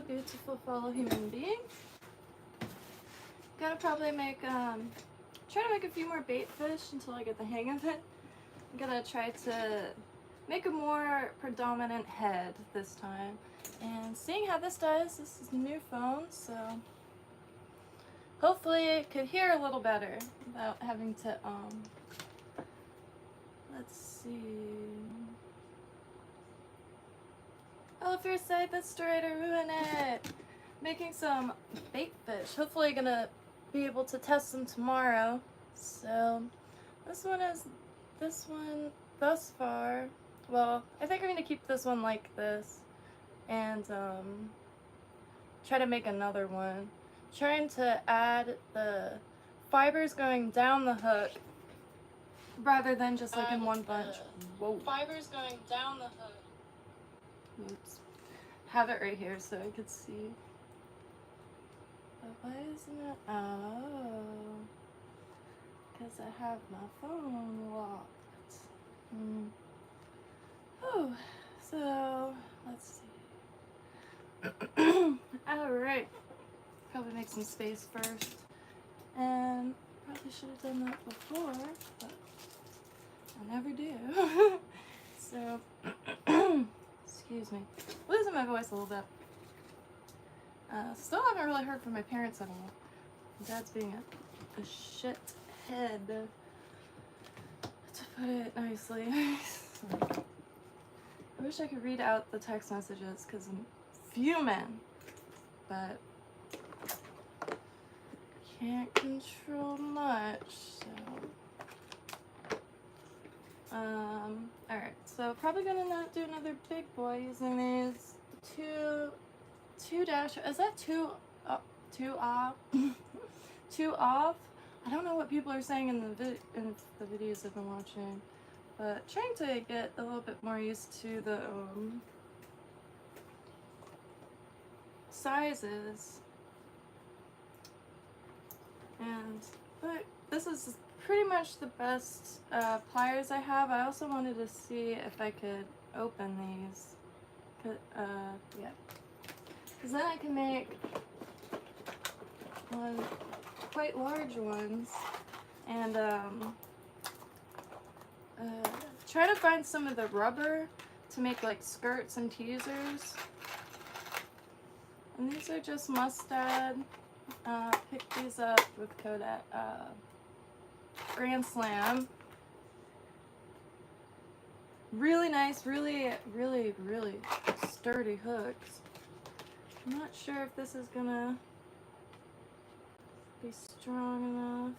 beautiful fellow human being. Gonna probably make, try to make a few more bait fish until I get the hang of it. I'm gonna try to make a more predominant head this time. And seeing how this does, this is a new phone, so hopefully it could hear a little better without having to, let's see. Oh, if you're sad, that's story to ruin it. Making some bait fish. Hopefully gonna be able to test them tomorrow. So this one thus far. Well, I think I'm gonna keep this one like this and try to make another one. Trying to add the fibers going down the hook rather than just like in one bunch. Whoa. Fibers going down the hook. Oops. Have it right here so I could see. But why isn't it? Oh. Because I have my phone locked. Oh, so let's see. Alright. Probably make some space first. And probably should have done that before, but I never do. So, excuse me. Losing my voice a little bit. Still haven't really heard from my parents at all. Dad's being a shit head, to put it nicely. I wish I could read out the text messages because I'm fuming, but can't control much, so. Alright, so probably gonna not do another big boy using these two dash, is that two off? Two off? I don't know what people are saying in the videos I've been watching, but trying to get a little bit more used to the sizes. But this is pretty much the best pliers I have. I also wanted to see if I could open these. Yeah. Because then I can make quite large ones. And try to find some of the rubber to make like skirts and teasers. And these are just mustard. Picked these up with code at Grand Slam. Really nice, really sturdy hooks. I'm not sure if this is gonna be strong enough.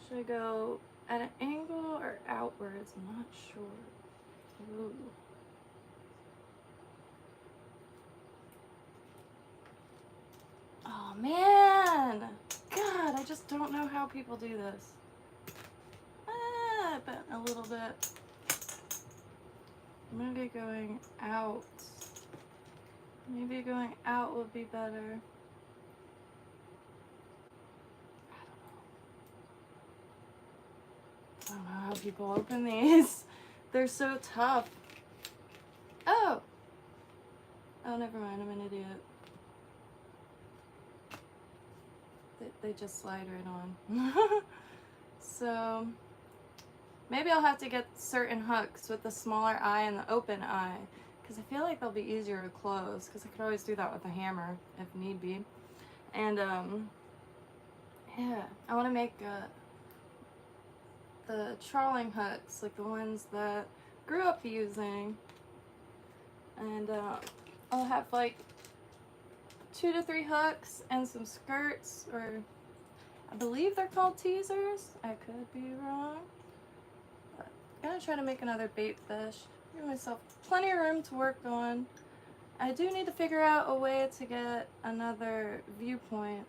Should I go at an angle or outwards? I'm not sure. Ooh. Oh man! God, I just don't know how people do this. But a little bit. Maybe going out. Maybe going out would be better. I don't know how people open these. They're so tough. Oh! Oh, never mind. I'm an idiot. They just slide right on. So maybe I'll have to get certain hooks with the smaller eye and the open eye, because I feel like they'll be easier to close, because I could always do that with a hammer if need be. And yeah, I want to make the trawling hooks, like the ones that I grew up using, and I'll have like 2 to 3 hooks and some skirts, or I believe they're called teasers. I could be wrong. But I'm gonna try to make another bait fish. Give myself plenty of room to work on. I do need to figure out a way to get another viewpoint.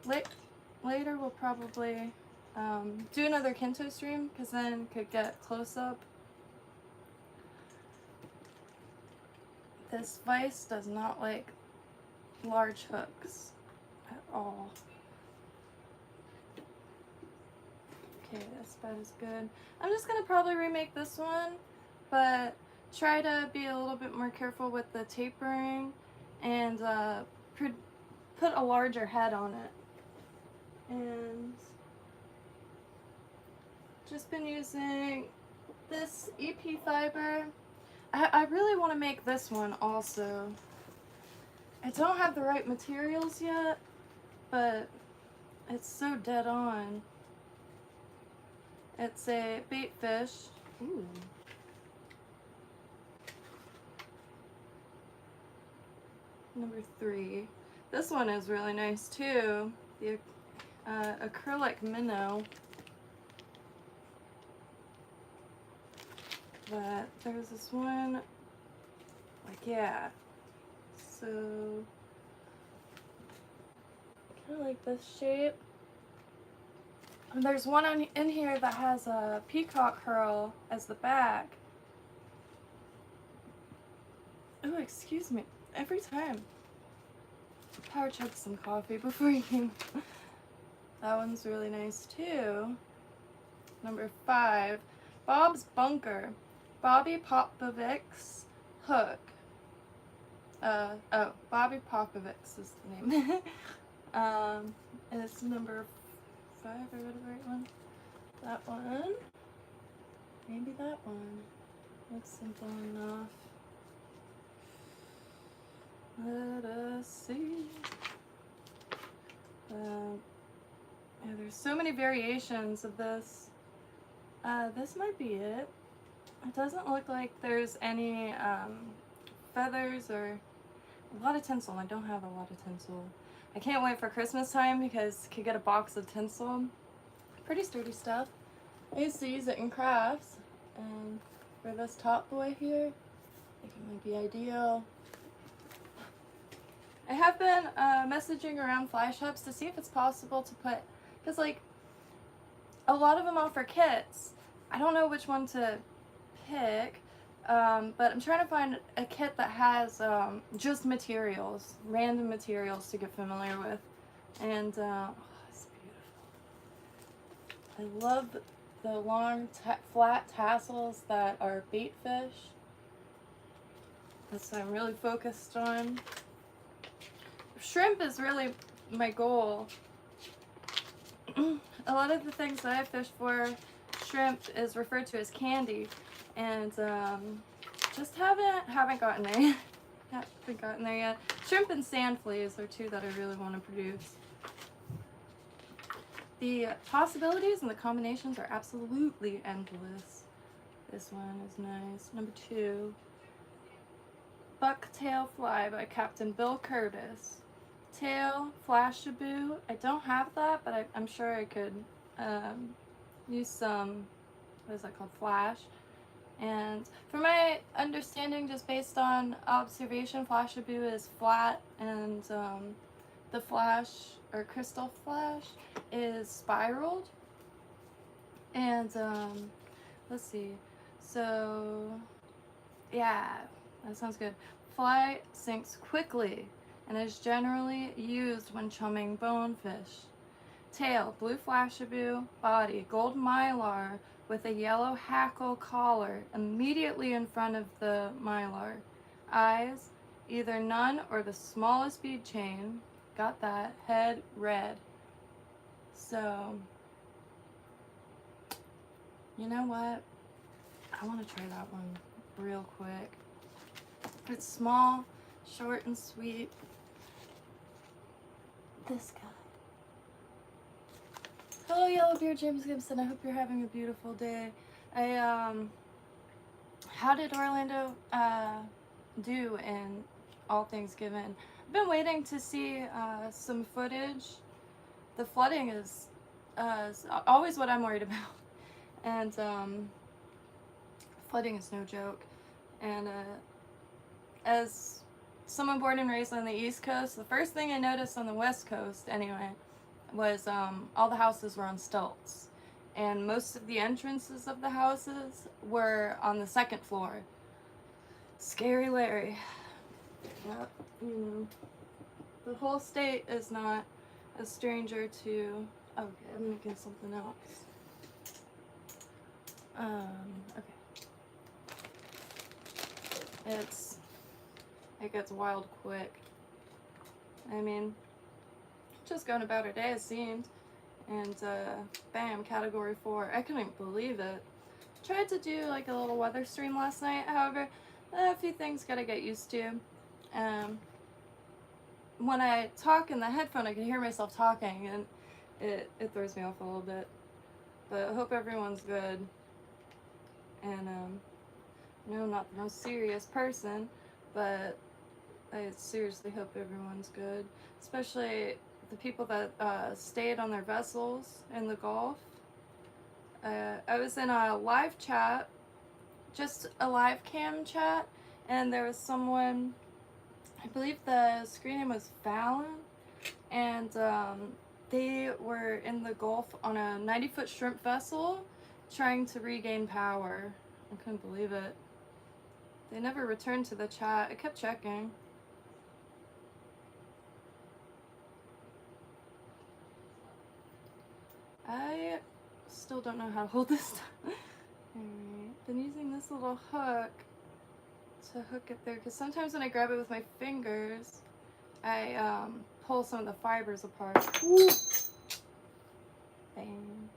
Later we'll probably do another Kinto stream, because then could get close up. This vise does not like large hooks at all. Okay, that's about as good. I'm just gonna probably remake this one, but try to be a little bit more careful with the tapering and put a larger head on it. And just been using this EP fiber. I really want to make this one also. I don't have the right materials yet, but it's so dead on. It's a bait fish. Ooh. Number 3. This one is really nice too. The acrylic minnow. But there's this one, like, yeah. So, kind of like this shape. And there's one in here that has a peacock herl as the back. Oh, excuse me. Every time. Power chugged some coffee before you came. That one's really nice too. Number 5, Bob's Bunker. Bobby Popovic's hook. Bobby Popovic's is the name. It's number 5, I read the right one. That one. Maybe that one. Looks simple enough. Let us see. Yeah, there's so many variations of this. This might be it. It doesn't look like there's any feathers or a lot of tinsel. I don't have a lot of tinsel. I can't wait for Christmas time because I could get a box of tinsel. Pretty sturdy stuff. I used to use it in crafts, and for this top boy here, I think it might be ideal. I have been messaging around fly shops to see if it's possible to put, because like a lot of them offer kits. I don't know which one to pick, but I'm trying to find a kit that has just materials, random materials to get familiar with. And oh, it's beautiful. I love the long flat tassels that are bait fish. That's what I'm really focused on. Shrimp is really my goal. A lot of the things that I fish for, shrimp is referred to as candy, and just haven't gotten there yet. Haven't gotten there yet. Shrimp and sand fleas are 2 that I really want to produce. The possibilities and the combinations are absolutely endless. This one is nice. Number 2, Bucktail Fly by Captain Bill Curtis. Tail, Flashaboo. I don't have that, but I'm sure I could use some, what is that called, flash. And from my understanding, just based on observation, Flashaboo is flat, and the flash, or crystal flash, is spiraled. And let's see. So, yeah, that sounds good. Fly sinks quickly and is generally used when chumming bonefish. Tail, blue Flashaboo. Body, gold mylar with a yellow hackle collar immediately in front of the mylar. Eyes, either none or the smallest bead chain. Got that. Head, red. So, you know what? I want to try that one real quick. It's small, short, and sweet. This guy. Hello, Yellowbeard James Gibson. I hope you're having a beautiful day. How did Orlando do in All Things Given? I've been waiting to see some footage. The flooding is always what I'm worried about, and flooding is no joke. And as someone born and raised on the East Coast, the first thing I noticed on the West Coast, anyway, was all the houses were on stilts, and most of the entrances of the houses were on the 2nd floor. Scary Larry. Yep, the whole state is not a stranger to. Okay, I'm making something else. Okay. it gets wild quick. I mean, just going about her day it seemed, and bam, category 4. I couldn't believe it. Tried to do like a little weather stream last night, however, a few things gotta get used to. When I talk in the headphone, I can hear myself talking, and it throws me off a little bit. But I hope everyone's good. And I know I'm not the most serious person, but I seriously hope everyone's good, especially the people that stayed on their vessels in the Gulf. I was in a live chat, just a live cam chat, and there was someone, I believe the screen name was Fallon, and they were in the Gulf on a 90-foot shrimp vessel trying to regain power. I couldn't believe it. They never returned to the chat. I kept checking. I still don't know how to hold this. Alright, been using this little hook to hook it there, because sometimes when I grab it with my fingers, I pull some of the fibers apart. Ooh. Bang.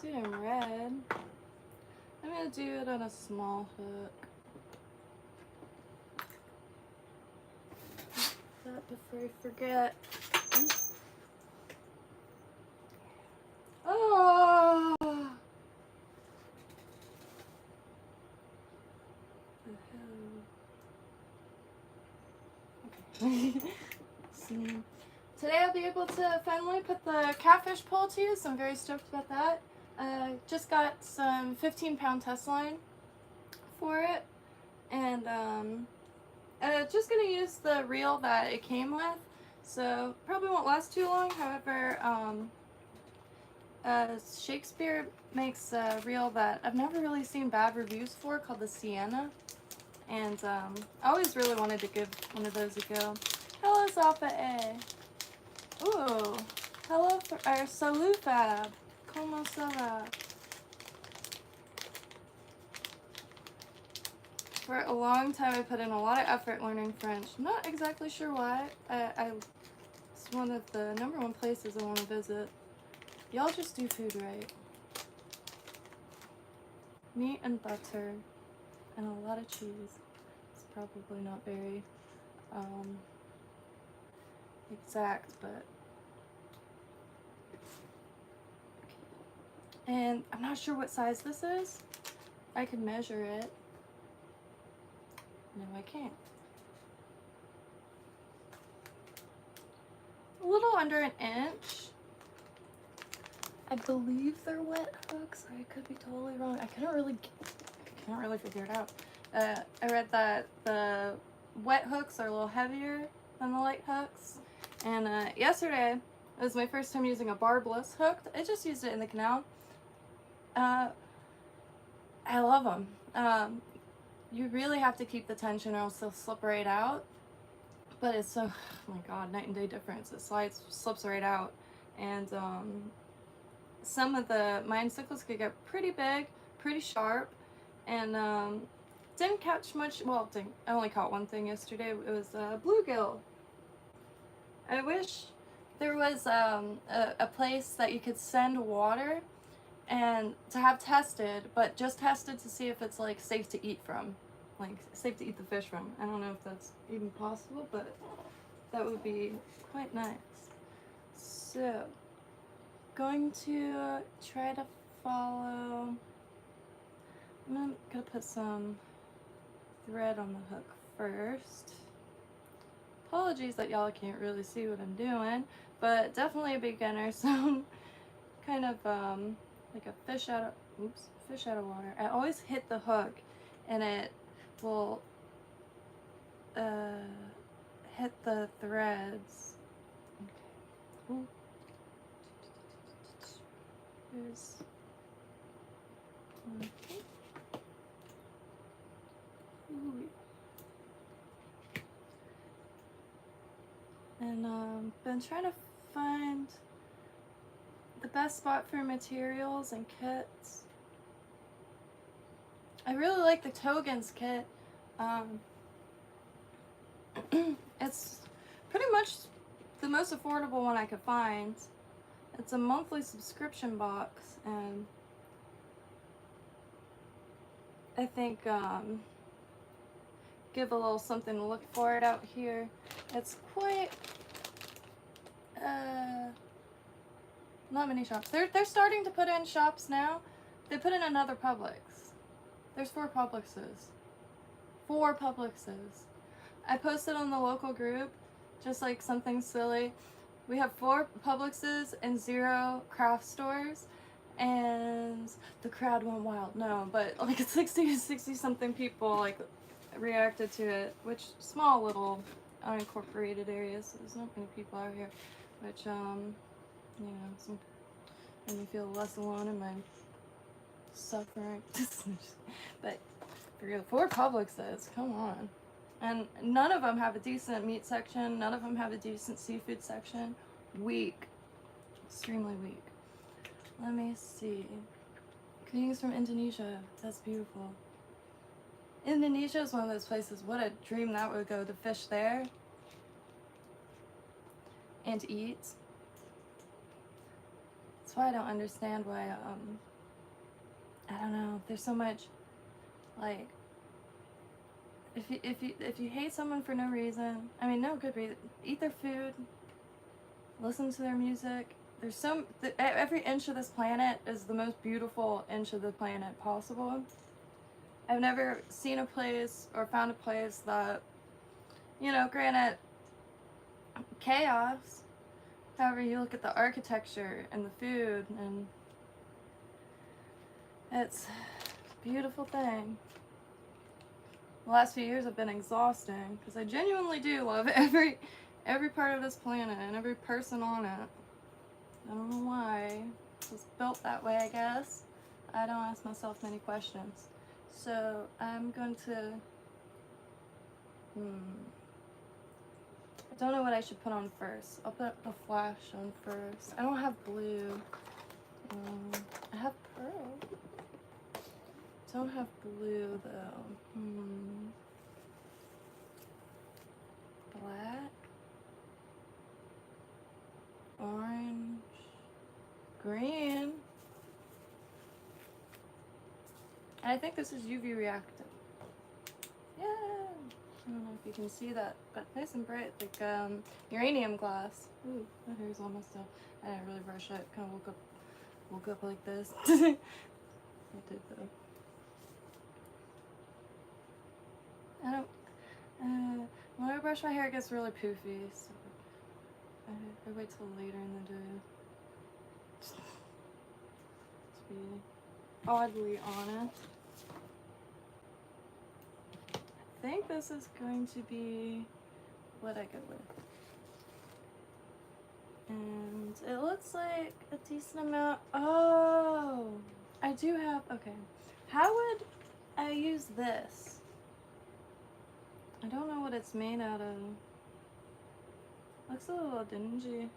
Do it in red. I'm gonna do it on a small hook. That before I forget. Oh! Okay. So, today I'll be able to finally put the catfish pole to use, so I'm very stoked about that. Just got some 15-pound test line for it, and just gonna use the reel that it came with, so probably won't last too long. However, Shakespeare makes a reel that I've never really seen bad reviews for, called the Sienna, and I always really wanted to give one of those a go. Hello, Zalpa A. Ooh, hello, salut Fab. Comment ça va? For a long time, I put in a lot of effort learning French. I'm not exactly sure why. It's one of the #1 places I want to visit. Y'all just do food right. Meat and butter and a lot of cheese. It's probably not very exact, but... And I'm not sure what size this is. I could measure it. No, I can't. A little under an inch. I believe they're wet hooks. I could be totally wrong. I can't really figure it out. I read that the wet hooks are a little heavier than the light hooks. And yesterday, it was my first time using a barbless hook. I just used it in the canal. I love them. You really have to keep the tension or else they'll slip right out. But it's so, oh my god, night and day difference. It slips right out. And some of the minesicles could get pretty big, pretty sharp, and didn't catch much. Well, I only caught one thing yesterday. It was bluegill. I wish there was a place that you could send water and to have tested, but just tested to see if it's like safe to eat from, like safe to eat the fish from. I don't know if that's even possible, but that would be quite nice. So, going to try to follow. I'm gonna put some thread on the hook first. Apologies that y'all can't really see what I'm doing, but definitely a beginner, so kind of like a fish out of water. I always hit the hook and it will hit the threads. Okay. Ooh. There's okay. Ooh. And been trying to find the best spot for materials and kits. I really like the Togens kit. It's pretty much the most affordable one I could find. It's a monthly subscription box, and I think give a little something to look for it out here. It's quite not many shops. They're starting to put in shops now. They put in another Publix. There's 4 Publixes. 4 Publixes. I posted on the local group, just like something silly. We have 4 Publixes and 0 craft stores, and the crowd went wild. No, but like 60 something people like reacted to it, which small little unincorporated areas. So there's not many people out here, which you know, made me feel less alone in my suffering. But for real, 4 Publixes, come on. And none of them have a decent meat section. None of them have a decent seafood section. Weak. Extremely weak. Let me see. Greetings from Indonesia. That's beautiful. Indonesia is one of those places. What a dream that would go to fish there. And eat. That's why I don't understand why, I don't know. There's so much, like, if you hate someone for no reason, I mean, no good reason, eat their food, listen to their music. There's every inch of this planet is the most beautiful inch of the planet possible. I've never seen a place or found a place that, you know, granted, chaos. However, you look at the architecture and the food, and it's a beautiful thing. The last few years have been exhausting because I genuinely do love every part of this planet and every person on it. I don't know why. It was built that way, I guess. I don't ask myself many questions. So I'm going to... I don't know what I should put on first. I'll put the flash on first. I don't have blue. I have pearl. Don't have blue though. Black, orange, green. And I think this is UV reactive. Yeah. I don't know if you can see that, but nice and bright, like uranium glass. Ooh, my hair's almost up. I didn't really brush it. Kind of woke up like this. I did though. I don't. When I brush my hair, it gets really poofy, so I wait till later in the day to be oddly honest. I think this is going to be what I go with. And it looks like a decent amount. Oh, I do have, okay. How would I use this? I don't know what it's made out of. Looks a little dingy.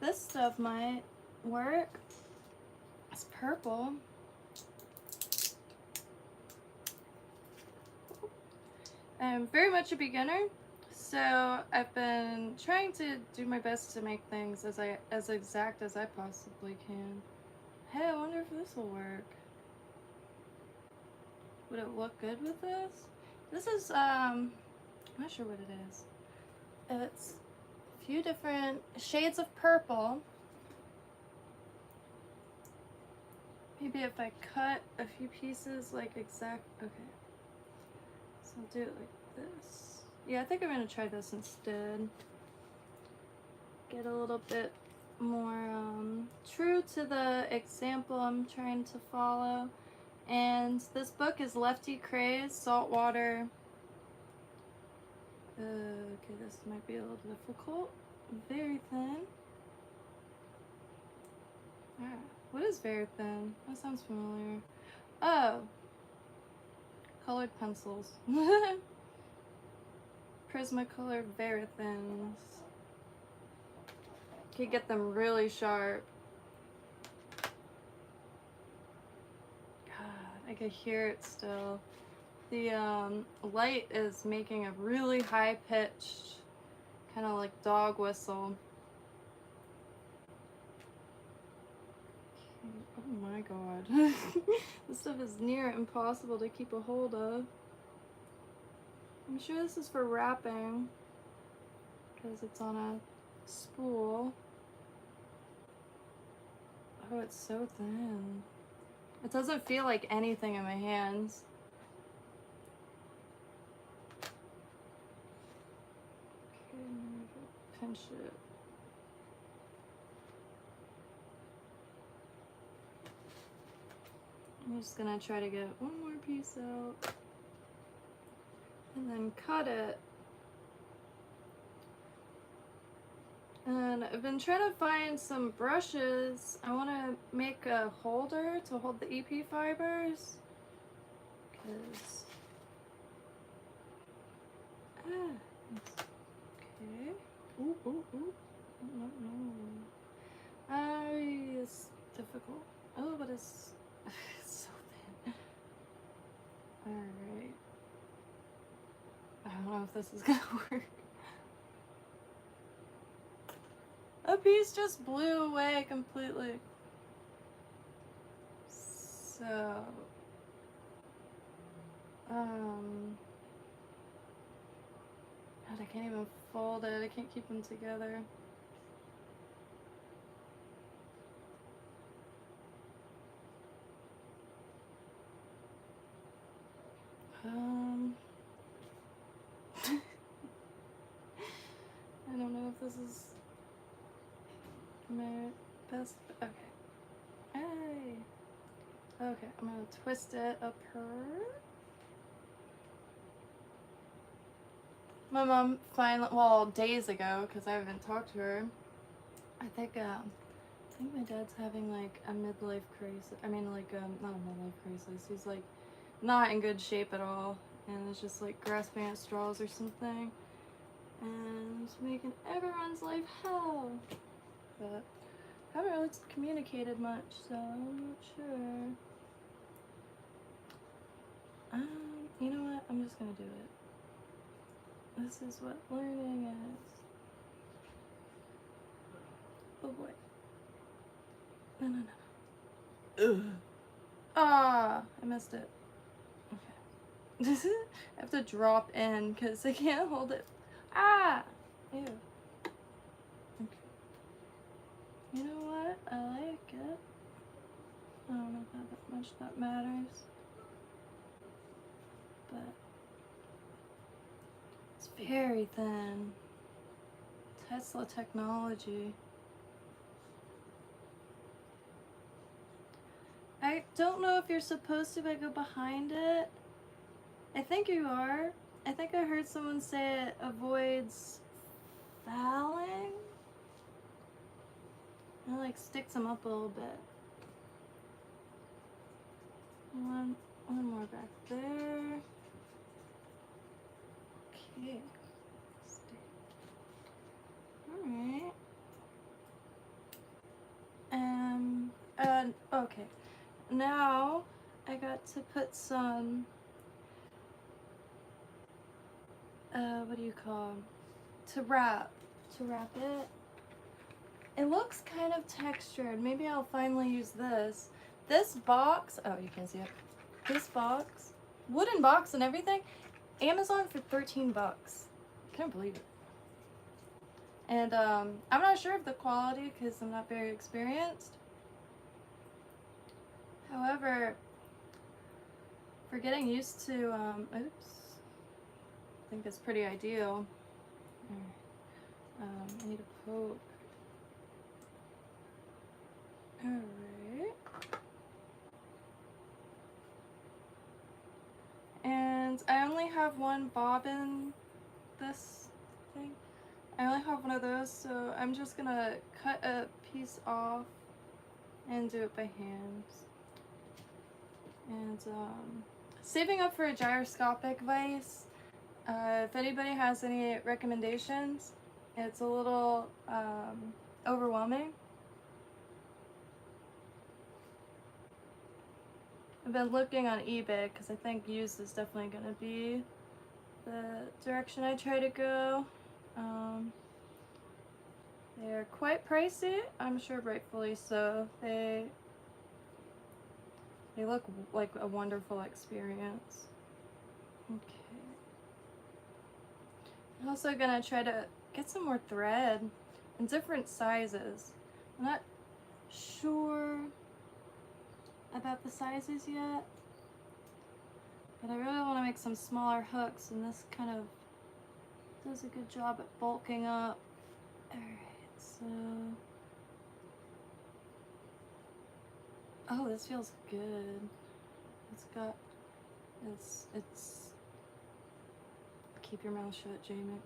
This stuff might work. It's purple. I'm very much a beginner, so I've been trying to do my best to make things as exact as I possibly can. Hey, I wonder if this will work. Would it look good with this? This is I'm not sure what it is. It's a few different shades of purple. Maybe if I cut a few pieces like exact, okay. So I'll do it like this. Yeah, I think I'm gonna try this instead. Get a little bit more true to the example I'm trying to follow. And this book is Lefty Kray's Saltwater. Okay, this might be a little difficult. Very thin. Alright, what is very thin? That sounds familiar. Oh, colored pencils. Prismacolor Very Thins. could get them really sharp. God, I could hear it still. The light is making a really high-pitched, kind of like dog whistle. Oh my god. This stuff is near impossible to keep a hold of. I'm sure this is for wrapping, because it's on a spool. Oh, it's so thin. It doesn't feel like anything in my hands. Okay, I'm gonna pinch it. I'm just gonna try to get one more piece out and then cut it. And I've been trying to find some brushes. I want to make a holder to hold the EP fibers. Because... okay. Ooh, ooh, ooh. No. It's difficult. Oh, but it's so thin. Alright. I don't know if this is gonna work. A piece just blew away completely. So, God, I can't even fold it. I can't keep them together. I don't know if this is my best. Okay. Hey. Okay, I'm gonna twist it up her. My mom finally, well, days ago, because I haven't talked to her. I think my dad's having like a midlife crisis. I mean, like not a midlife crisis. He's like not in good shape at all, and it's just like grasping at straws or something, and it's making everyone's life hell. But I haven't really communicated much, so I'm not sure. You know what? I'm just gonna do it. This is what learning is. Oh boy. No. Ugh. Ah, I missed it. Okay. I have to drop in because I can't hold it. Ah! Ew. Okay. You know what? I like it. I don't know how that much that matters. But it's very thin. Tesla technology. I don't know if you're supposed to go behind it. I think you are. I think I heard someone say it avoids fouling. It like sticks them up a little bit. One more back there. Okay. Alright. Okay. Now I got to put some what do you call them? To wrap it. It looks kind of textured. Maybe I'll finally use this. This box, oh, you can see it. This box, wooden box and everything, Amazon for 13 bucks. Can't believe it. And I'm not sure of the quality because I'm not very experienced. However, for getting used to, oops, I think it's pretty ideal. I need a poke. Alright. And I only have one bobbin, this thing. I only have one of those, so I'm just gonna cut a piece off and do it by hand. And saving up for a gyroscopic vise. If anybody has any recommendations, it's a little overwhelming. I've been looking on eBay because I think used is definitely going to be the direction I try to go. They're quite pricey, I'm sure rightfully so. They look like a wonderful experience. Okay. I'm also gonna try to get some more thread in different sizes. I'm not sure about the sizes yet, but I really want to make some smaller hooks, and this kind of does a good job at bulking up. Alright, so... oh, this feels good. It's got... it's... keep your mouth shut, Jaime.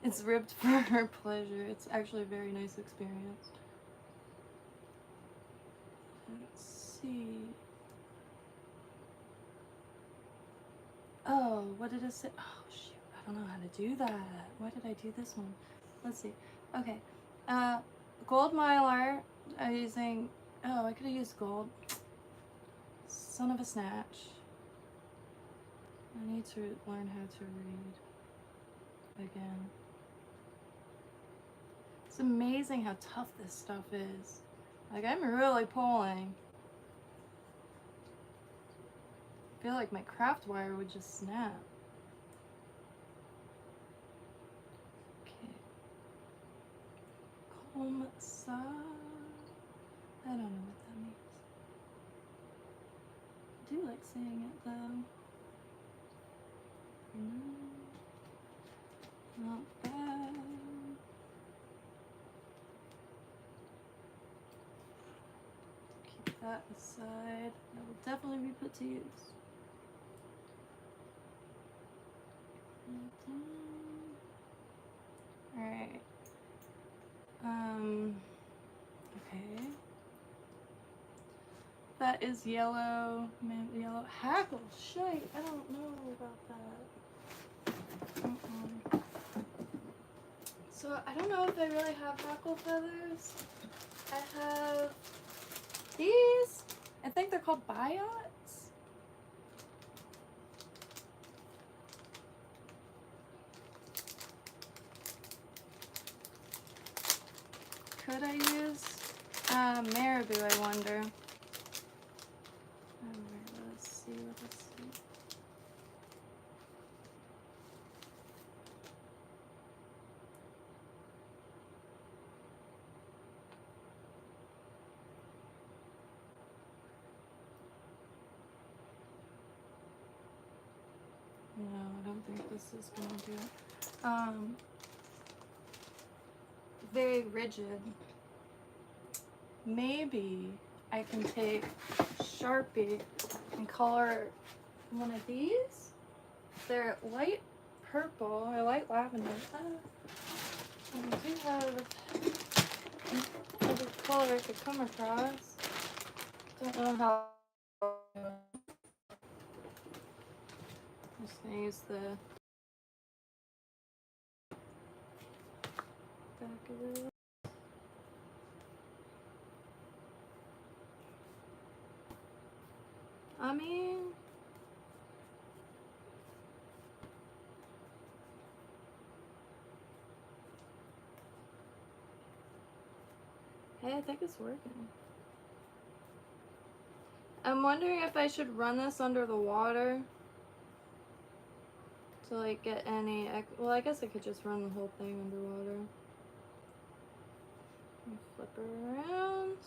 It's ribbed for her pleasure. It's actually a very nice experience. Let's see. Oh, what did it say? Oh, shoot. I don't know how to do that. Why did I do this one? Let's see. Okay. Gold mylar. I'm using... oh, I could have used gold. Son of a snatch. I need to learn how to read again. It's amazing how tough this stuff is. Like, I'm really pulling. I feel like my craft wire would just snap. Okay. Comme ça. I don't know what that means. I do like saying it though. Not bad. Keep that aside. That will definitely be put to use. Alright. Okay. That is yellow. Yellow. Hackle. Shite. I don't know about that. So I don't know if I really have hackle feathers. I have these. I think they're called biots. Could I use marabou, I wonder? Let's see what this is. No, I don't think this is gonna do it. Very rigid. Maybe I can take Sharpie and color one of these. They're light purple or light lavender. I do have another color I could come across. Don't know how. I'm just gonna use the back of it. I mean, hey, I think it's working. I'm wondering if I should run this under the water to like get any, well, I guess I could just run the whole thing underwater. Flip her around.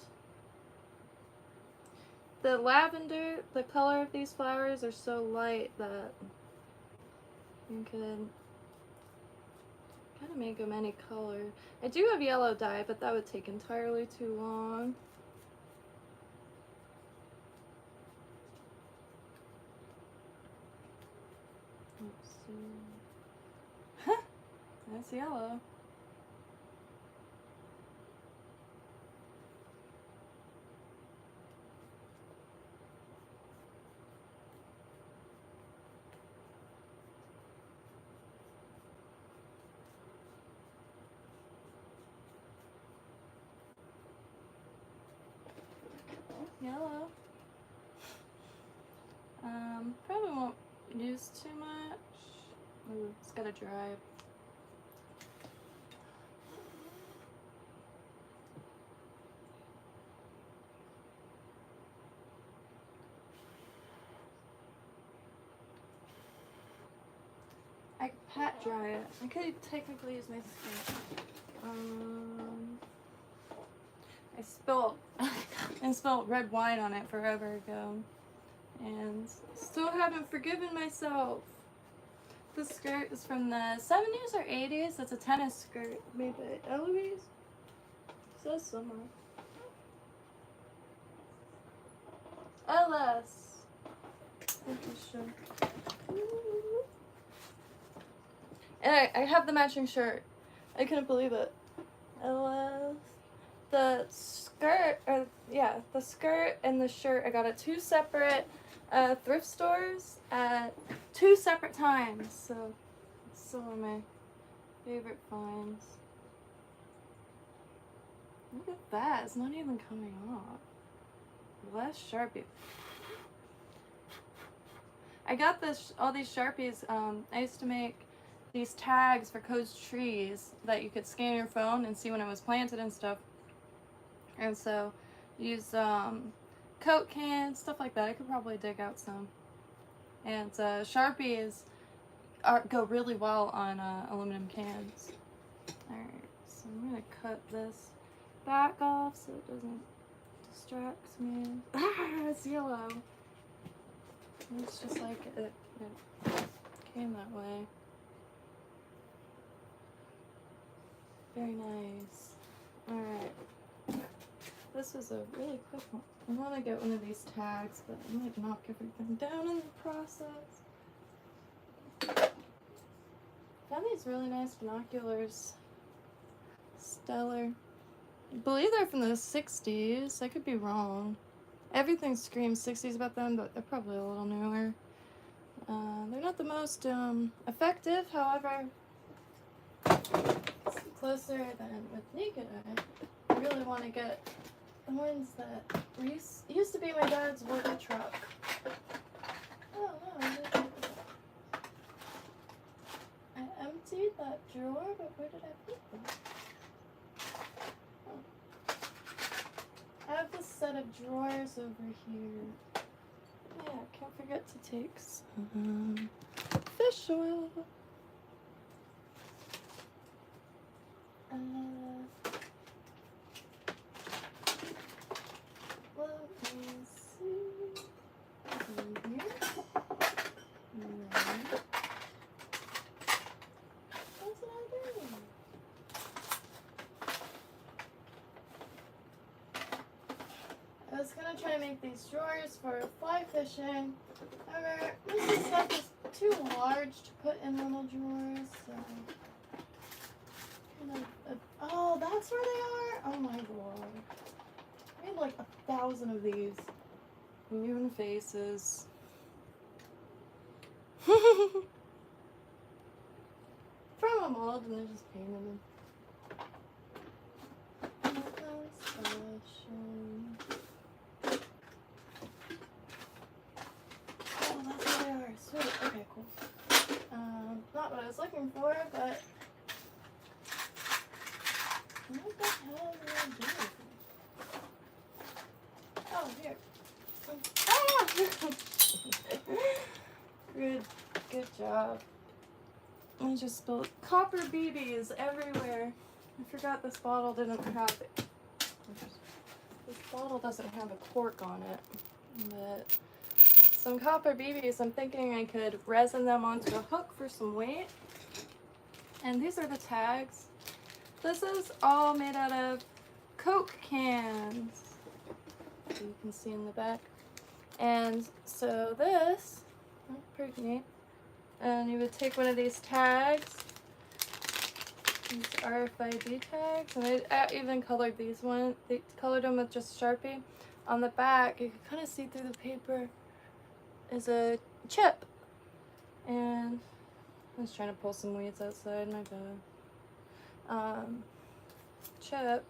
The lavender, the color of these flowers are so light that you could kind of make them any color. I do have yellow dye, but that would take entirely too long. Let's see. Huh, that's yellow. yellow. Probably won't use too much. Ooh, it's gotta dry. I could pat dry it. I could technically use my skin. I spilled red wine on it forever ago, and still haven't forgiven myself. This skirt is from the 70s or 80s. It's a tennis skirt made by Eloise. Says somewhere. LS. And I have the matching shirt. I couldn't believe it. LS. The skirt, the skirt and the shirt I got at 2 separate thrift stores at 2 separate times. So, it's some of my favorite finds. Look at that, it's not even coming off. Less Sharpie. I got all these Sharpies. I used to make these tags for Code's trees that you could scan your phone and see when it was planted and stuff. And so, use Coke cans, stuff like that. I could probably dig out some. And Sharpies go really well on aluminum cans. Alright, so I'm going to cut this back off so it doesn't distract me. Ah, it's yellow. It's just like it came that way. Very nice. Alright. This is a really quick one. I want to get one of these tags, but I might knock everything down in the process. Found these really nice binoculars. Stellar. I believe they're from the 60s. I could be wrong. Everything screams 60s about them, but they're probably a little newer. They're not the most effective, however, it's closer than with naked eye. I really want to get the ones that used to be my dad's work truck. Oh no, I emptied that drawer, but where did I put them? Oh. I have this set of drawers over here. Yeah, can't forget to take some fish oil. Let me see. In here. What's I doing? I was gonna try to make these drawers for fly fishing. However, this stuff is too large to put in little drawers, so oh, that's where they are? Oh my god. I made like 1,000 of these. Moon faces. From a mold and they just painted them. Oh, that's where they are. Sweet. Okay, cool. Not what I was looking for, but what the hell did I do? Oh, here. Ah! Good job. I just spilled copper BBs everywhere. I forgot this bottle didn't have it. This bottle doesn't have a cork on it, but some copper BBs. I'm thinking I could resin them onto a hook for some weight. And these are the tags. This is all made out of Coke cans. So you can see in the back. And so this, oh, pretty neat. And you would take one of these tags, these RFID tags, and I even colored these ones. They colored them with just Sharpie. On the back, you can kind of see through the paper, is a chip. And I was trying to pull some weeds outside, my bad. Chip.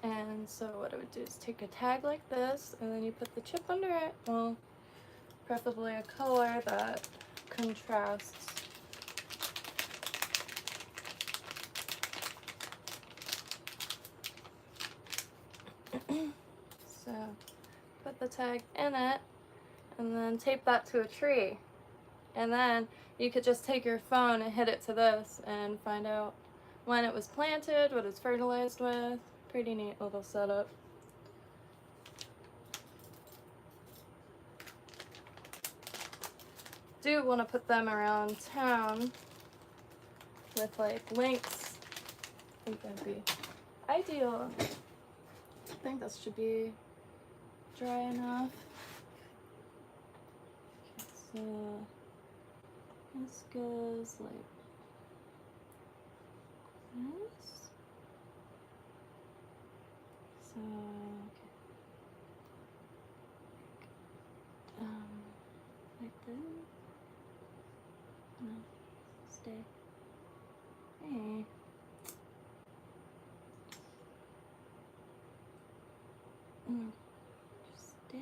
And so what I would do is take a tag like this, and then you put the chip under it. Well, preferably a color that contrasts. So put the tag in it, and then tape that to a tree. And then you could just take your phone and hit it to this and find out when it was planted, what it's fertilized with. Pretty neat little setup. Do want to put them around town with like links. I think that'd be ideal. I think this should be dry enough. Okay, so this goes like this. So, okay. Like this. No, stay. Hey. Just stay.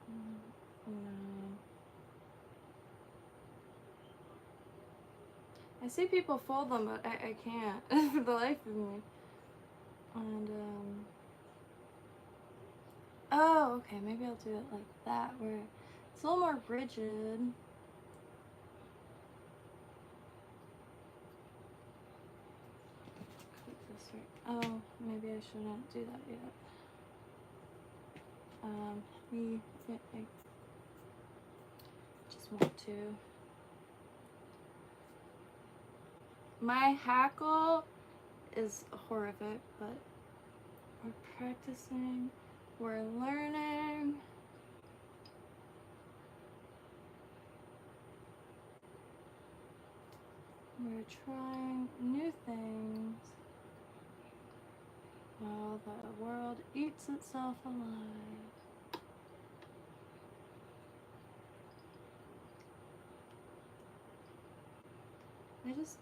No. I see people fold them, but I can't for the life of me. And oh, okay, maybe I'll do it like that, where it's a little more rigid. Oh, maybe I shouldn't do that yet. I just want to. My hackle is horrific, but we're practicing, we're learning. We're trying new things while the world eats itself alive.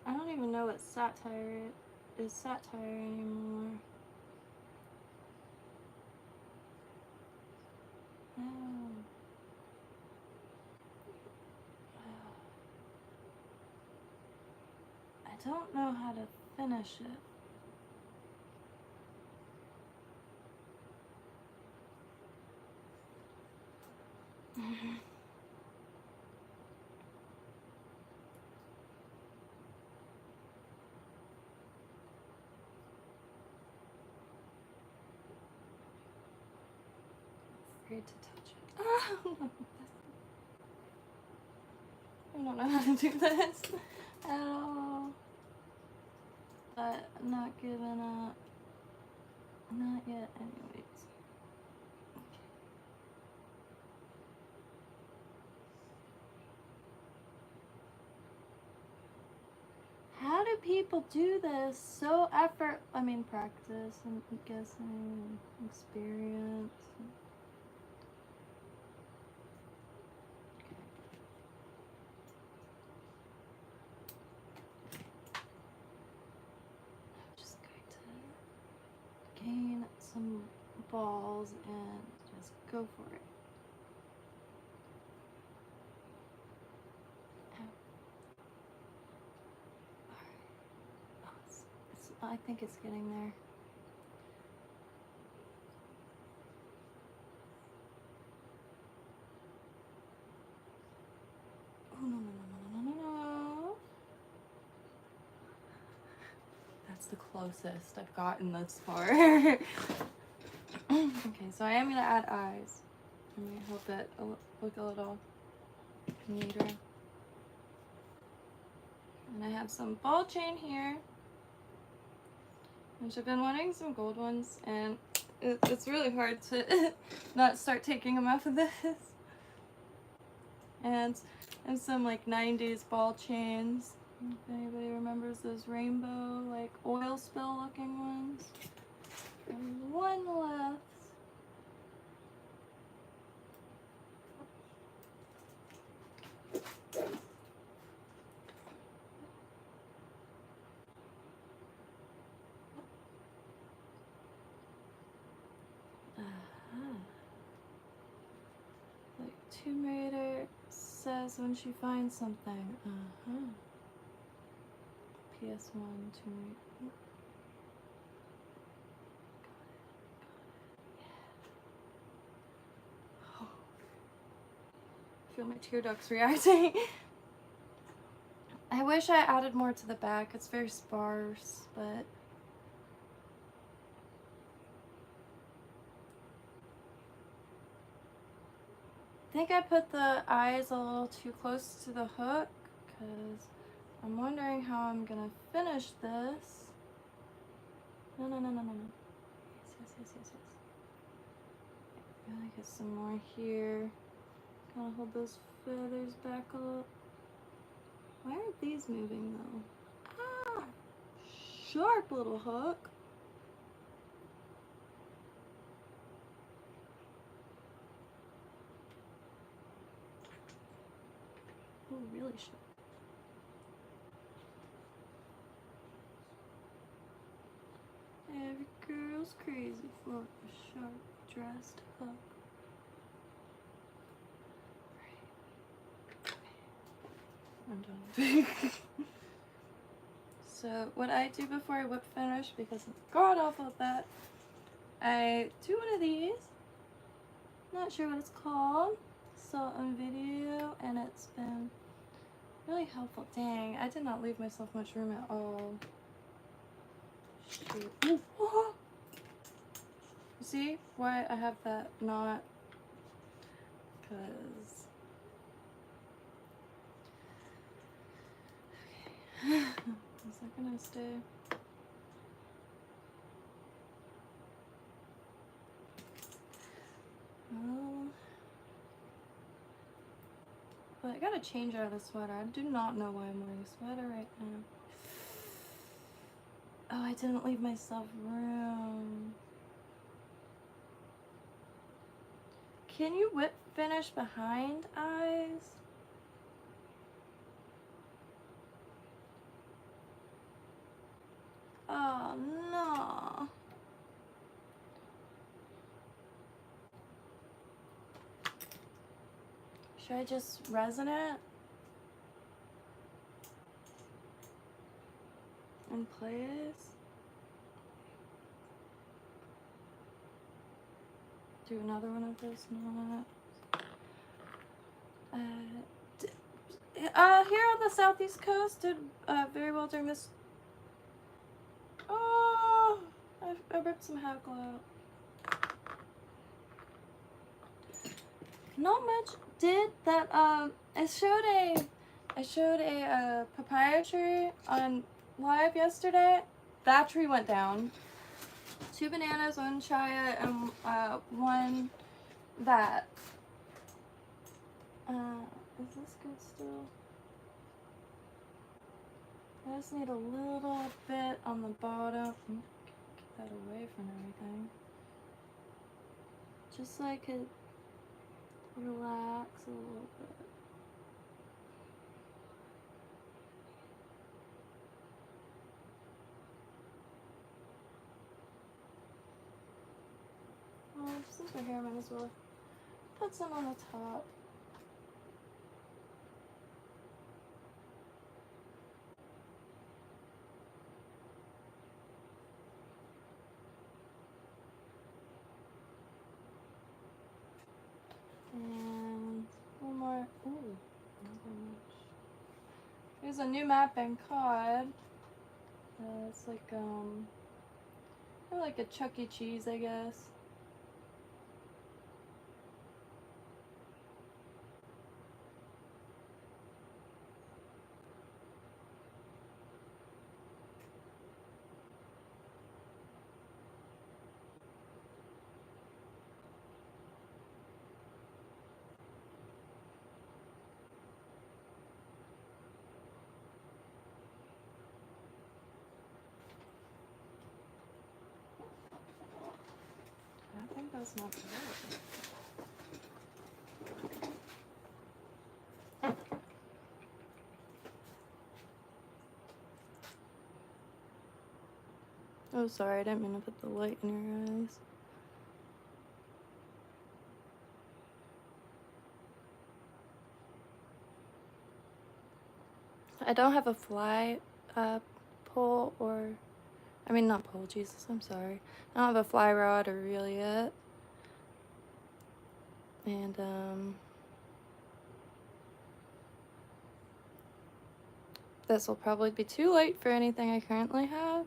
I don't even know what satire is satire anymore. Oh. I don't know how to finish it. Afraid to touch it. Oh, I don't know how to do this at all. But I'm not giving up. Not yet, anyways. Okay. How do people do this so practice and guessing and experience. I'm just going to gain some balls and just go for it. I think it's getting there. Oh, no. That's the closest I've gotten this far. Okay, so I am going to add eyes. I'm going to help it look a little neater. And I have some ball chain here, which I've been wanting some gold ones, and it's really hard to not start taking them off of this. And some like 90s ball chains. If anybody remembers those rainbow, like oil spill looking ones. And one left. Tomb Raider says when she finds something. PS1 Tomb Raider. Oh. I feel my tear ducts reacting. I wish I added more to the back. It's very sparse, but I think I put the eyes a little too close to the hook because I'm wondering how I'm gonna finish this. No. Yes. Really get some more here. Kind of hold those feathers back a little. Why aren't these moving though? Ah! Sharp little hook. Oh, really sharp. Every girl's crazy for a sharp dressed hook. I'm done. So what I do before I whip finish, because I'm god awful at that, I do one of these. Not sure what it's called. Saw it on video and it's been really helpful. Dang, I did not leave myself much room at all. Shoot. Ooh. You see why I have that knot? Because okay. Is that gonna stay? Well, but I gotta change out of the sweater. I do not know why I'm wearing a sweater right now. Oh, I didn't leave myself room. Can you whip finish behind eyes? Oh no. Should I just resin it in place? Do another one of those knots. Here on the southeast coast did very well during this. Oh, I ripped some hackle out. Not much did that. I showed a papaya tree on live yesterday. That tree went down. 2 bananas, 1 chaya, and 1 that. Is this good still? I just need a little bit on the bottom. Get that away from everything. Just so I could relax a little bit. Well, since we're here, I might as well put some on the top. And 1 more. Ooh, not that much. Here's a new map in COD. It's like kind of like a Chuck E. Cheese, I guess. I think that's not good. Oh, sorry, I didn't mean to put the light in your eyes. I don't have a fly pole or, I mean not pole, Jesus, I'm sorry. I don't have a fly rod or reel yet. And this will probably be too late for anything I currently have,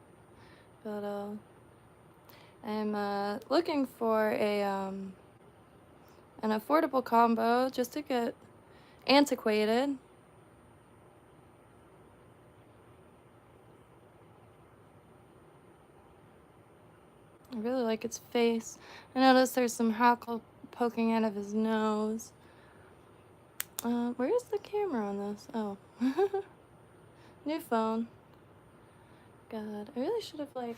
but I'm looking for a an affordable combo just to get antiquated. I really like its face. I noticed there's some hackle poking out of his nose. Where's the camera on this? Oh. New phone. God, I really should have, like,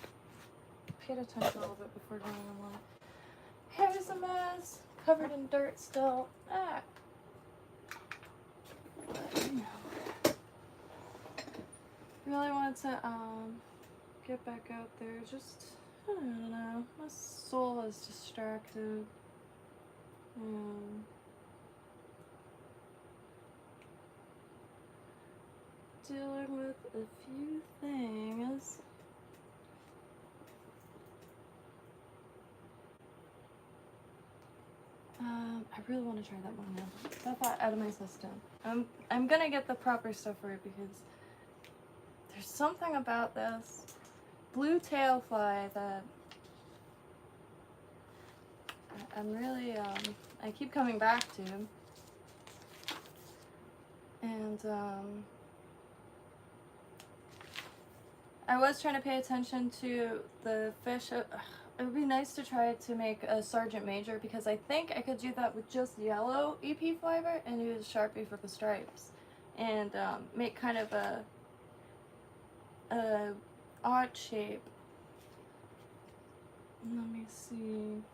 paid attention a little bit before doing the live. Hair's a mess. Covered in dirt still. Ah. But, you know. Really wanted to, get back out there. Just, I don't know. My soul is distracted. Dealing with a few things. I really want to try that one now. Get that out of my system. I'm gonna get the proper stuff for it because there's something about this blue tail fly that I'm really I keep coming back to. And I was trying to pay attention to the fish. It would be nice to try to make a Sergeant Major because I think I could do that with just yellow EP fiber and use Sharpie for the stripes. And make kind of a odd shape. Let me see.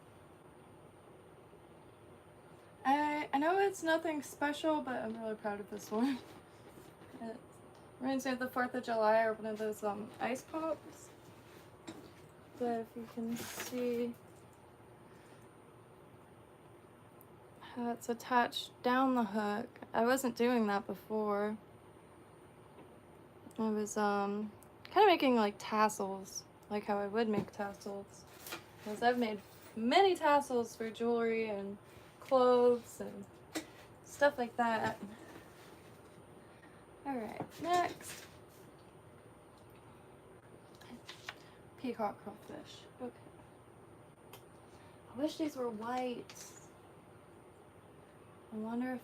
I know it's nothing special, but I'm really proud of this one. It reminds me of the 4th of July or one of those ice pops. But if you can see how it's attached down the hook. I wasn't doing that before. I was kind of making like tassels, like how I would make tassels. Because I've made many tassels for jewelry and clothes and stuff like that. Alright, next. Peacock crawfish. Okay. I wish these were white. I wonder if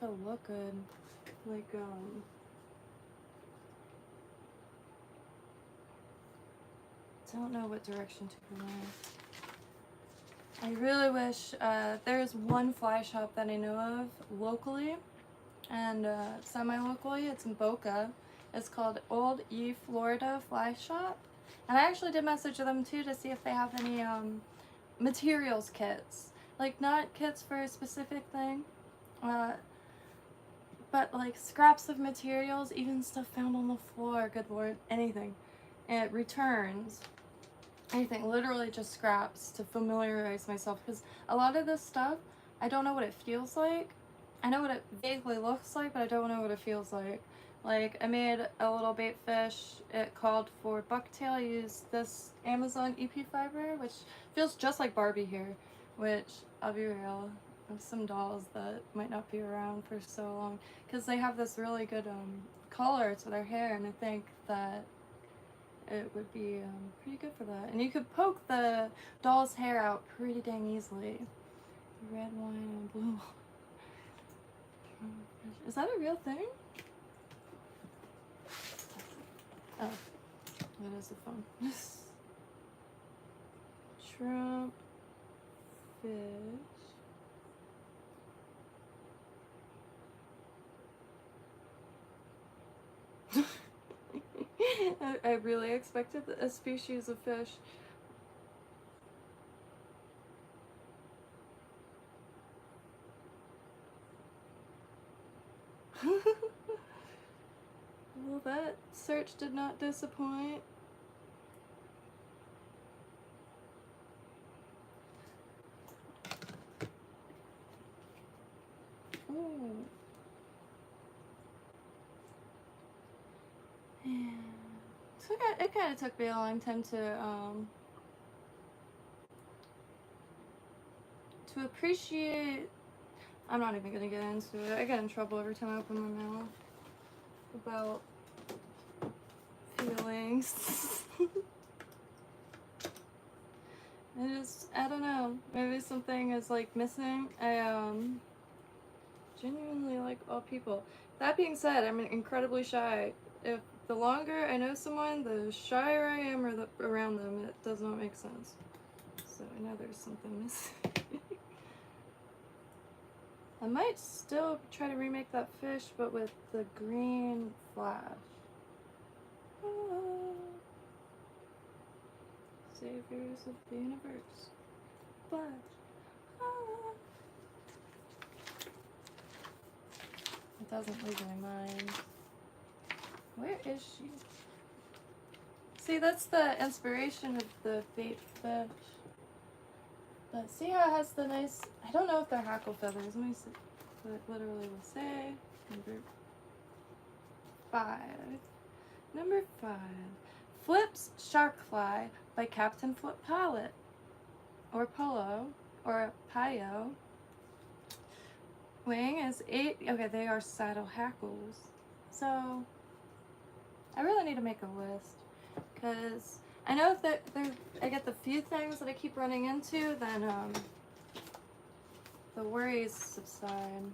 it'll look good. Like don't know what direction to go in. I really wish there's one fly shop that I know of locally and semi-locally. It's in Boca. It's called Old E Florida Fly Shop, and I actually did message them too to see if they have any materials kits, like not kits for a specific thing, but like scraps of materials, even stuff found on the floor. Good lord, anything. It returns. Anything, literally just scraps to familiarize myself, because a lot of this stuff, I don't know what it feels like. I know what it vaguely looks like, but I don't know what it feels like. Like, I made a little bait fish. It called for bucktail. I used this Amazon EP fiber, which feels just like Barbie here, which, I'll be real, I have some dolls that might not be around for so long, because they have this really good color to their hair, and I think that it would be pretty good for that. And you could poke the doll's hair out pretty dang easily. Red wine and blue. Is that a real thing? Oh, that is the phone. Shrimp, fish. I really expected a species of fish. Well, that search did not disappoint. Ooh. So it kind of took me a long time to appreciate. I'm not even gonna get into it. I get in trouble every time I open my mouth about feelings. I don't know. Maybe something is like missing. I genuinely like all people. That being said, I'm incredibly shy. If the longer I know someone, the shyer I am around them. It does not make sense. So I know there's something missing. I might still try to remake that fish, but with the green flash. Saviors of the universe. Flash. It doesn't leave my mind. Where is she? See, that's the inspiration of the bait fish. But see how it has the nice, I don't know if they're hackle feathers. Let me see what it literally will say. Number 5. Number 5. Flip's Shark Fly by Captain Flip Palette. Or Polo. Or Payo. Wing is 8. Okay, they are saddle hackles. So, I really need to make a list. Because I know if I get the few things that I keep running into, then the worries subside.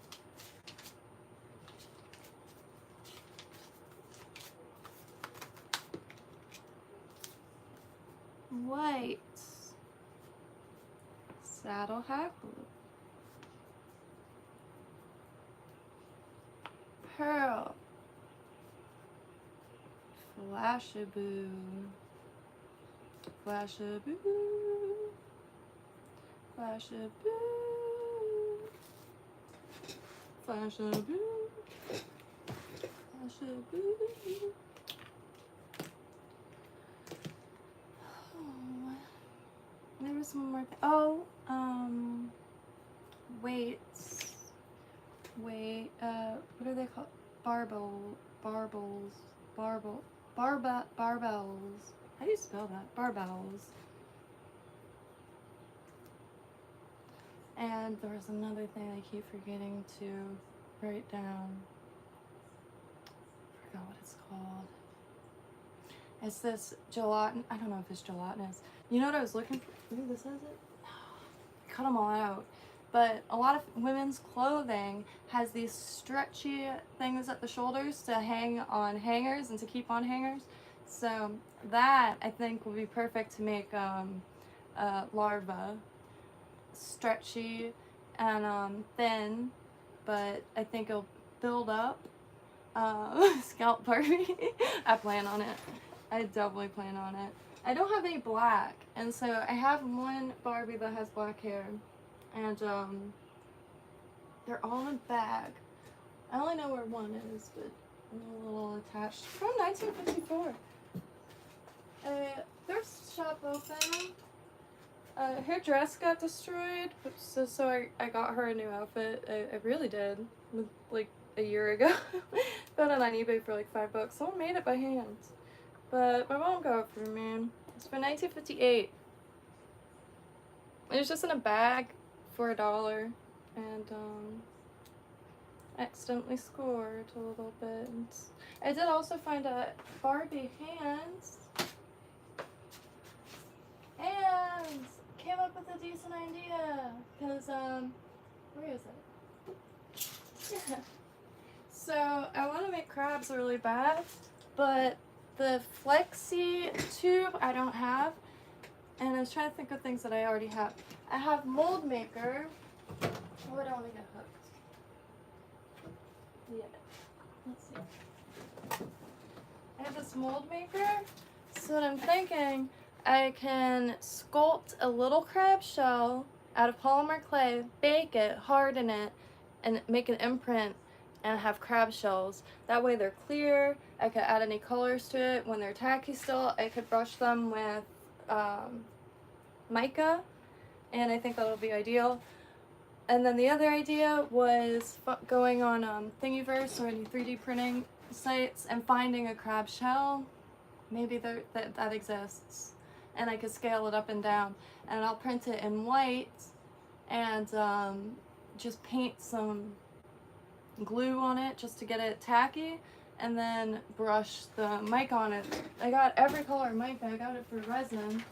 White saddle hackle. Pearl Flashaboo. Flashaboo. Flashaboo. Flashaboo. Flashaboo. Oh, there was one more thing. Oh, weights. Wait, what are they called? Barbells. How do you spell that? Barbells. And there was another thing I keep forgetting to write down. I forgot what it's called. It's this gelatin. I don't know if it's gelatinous. You know what I was looking for? Ooh, this has it? Cut them all out. But a lot of women's clothing has these stretchy things at the shoulders to hang on hangers and to keep on hangers. So that, I think, will be perfect to make larva. Stretchy and thin, but I think it'll build up. Scalp Barbie. I plan on it. I definitely plan on it. I don't have any black, and so I have one Barbie that has black hair. And they're all in a bag. I only know where one is, but a little attached. From 1954. Thrift shop open. Her dress got destroyed, so I got her a new outfit. I really did, like a year ago. Found it on eBay for like $5. Someone made it by hand, but my mom got it for me. It's from 1958. It was just in a bag for $1, and accidentally scored a little bit. I did also find a Barbie hands. Came up with a decent idea, because where is it? Yeah. So I want to make crabs really bad, but the flexi tube I don't have, and I was trying to think of things that I already have. I have mold maker. Oh, I don't want to get hooked. Yeah. Let's see. I have this mold maker. So what I'm thinking, I can sculpt a little crab shell out of polymer clay, bake it, harden it, and make an imprint and have crab shells. That way they're clear. I could add any colors to it. When they're tacky still, I could brush them with mica, and I think that'll be ideal. And then the other idea was going on Thingiverse or any 3D printing sites and finding a crab shell maybe that exists, and I could scale it up and down, and I'll print it in white and just paint some glue on it just to get it tacky, and then brush the mic on it. I got every color mic. I got it for resin,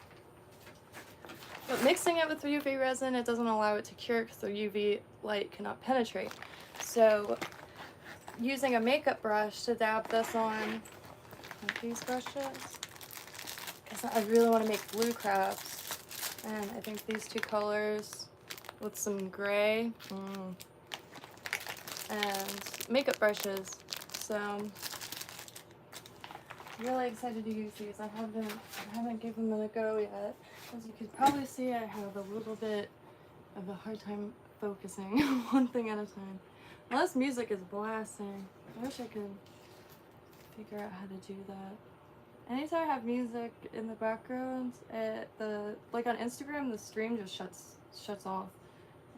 but mixing it with UV resin, it doesn't allow it to cure because the UV light cannot penetrate. So using a makeup brush to dab this on, like these brushes, because I really want to make blue crabs, and I think these two colors with some gray and makeup brushes. So really excited to use these. I haven't given them a go yet. As you could probably see, I have a little bit of a hard time focusing one thing at a time. Now this music is blasting. I wish I could figure out how to do that. Anytime I have music in the background, like on Instagram, the stream just shuts off,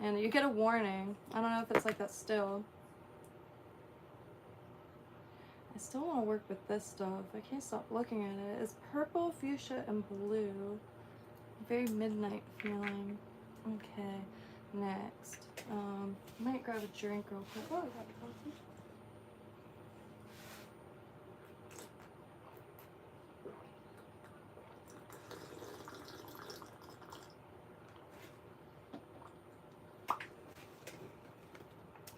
and you get a warning. I don't know if it's like that still. I still want to work with this stuff. I can't stop looking at it. It's purple, fuchsia, and blue. Very midnight feeling. Okay, next. I might grab a drink real quick. Oh, I got coffee.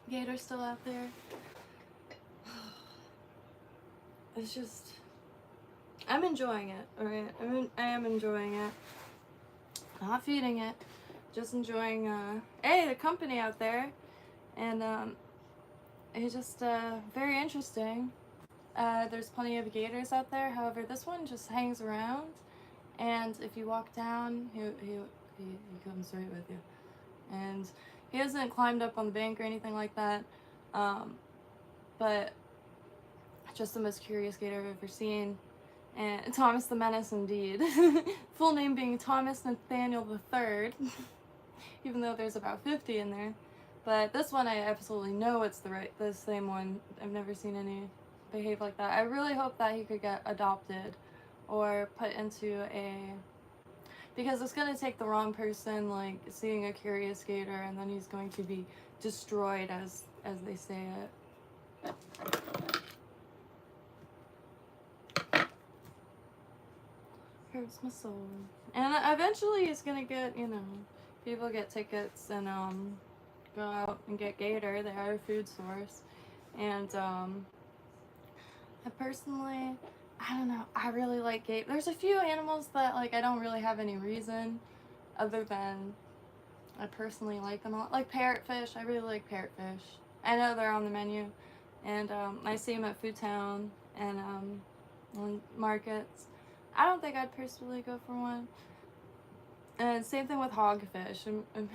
Gator's still out there. It's just, I'm enjoying it, alright? I am enjoying it. Not feeding it, just enjoying, the company out there. And, it's just, very interesting. There's plenty of gators out there. However, this one just hangs around. And if you walk down, he comes right with you. And he hasn't climbed up on the bank or anything like that. But just the most curious gator I've ever seen. And Thomas the Menace, indeed. Full name being Thomas Nathaniel III, even though there's about 50 in there. But this one, I absolutely know it's the same one. I've never seen any behave like that. I really hope that he could get adopted or put into because it's going to take the wrong person, like seeing a curious gator, and then he's going to be destroyed, as they say it. Hurts my soul. And eventually he's gonna get, people get tickets and go out and get gator. They are a food source. And I personally, I don't know, I really like gator. There's a few animals that I don't really have any reason other than I personally like them a lot. Like parrotfish, I really like parrotfish. I know they're on the menu, and I see them at Food Town and on markets. I don't think I'd personally go for one. And same thing with hogfish. I'm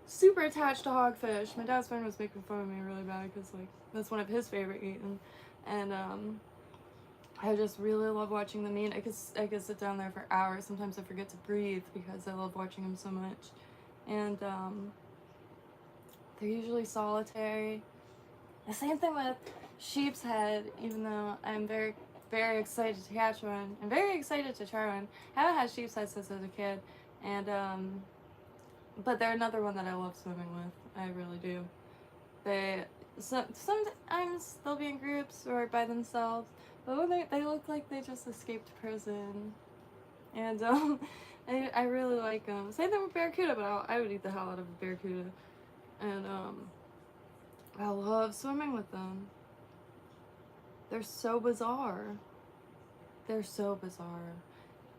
super attached to hogfish. My dad's friend was making fun of me really bad because that's one of his favorite eating. And I just really love watching them eat. I could sit down there for hours. Sometimes I forget to breathe because I love watching them so much. And they're usually solitary. The same thing with sheep's head, even though I'm very excited to catch one. I'm very excited to try one. I haven't had sheep's head since I was a kid, and but they're another one that I love swimming with. I really do. Sometimes they'll be in groups or by themselves, but when they look like they just escaped prison, and I really like them. Same thing with barracuda, but I would eat the hell out of a barracuda, and I love swimming with them. They're so bizarre. They're so bizarre.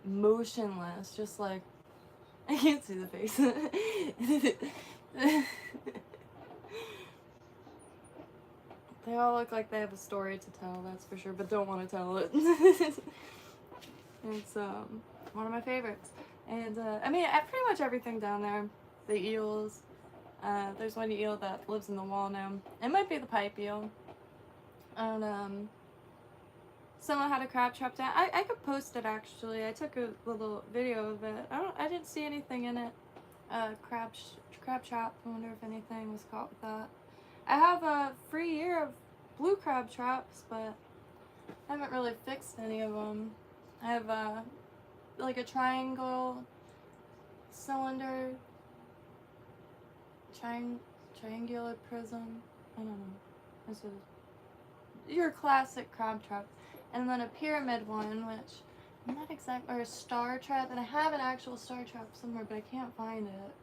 Motionless, just like, I can't see the face. They all look like they have a story to tell, that's for sure, but don't want to tell it. It's one of my favorites. And I mean, pretty much everything down there. The eels. There's one eel that lives in the wall now. It might be the pipe eel. And someone had a crab trap down. I could post it actually. I took a little video of it. I didn't see anything in it. Crab trap. I wonder if anything was caught with that. I have a free year of blue crab traps, but I haven't really fixed any of them. I have like a triangle cylinder, triangular prism. I don't know. This is your classic crab trap, and then a pyramid one, which I'm not exact, or a star trap, and I have an actual star trap somewhere, but I can't find it.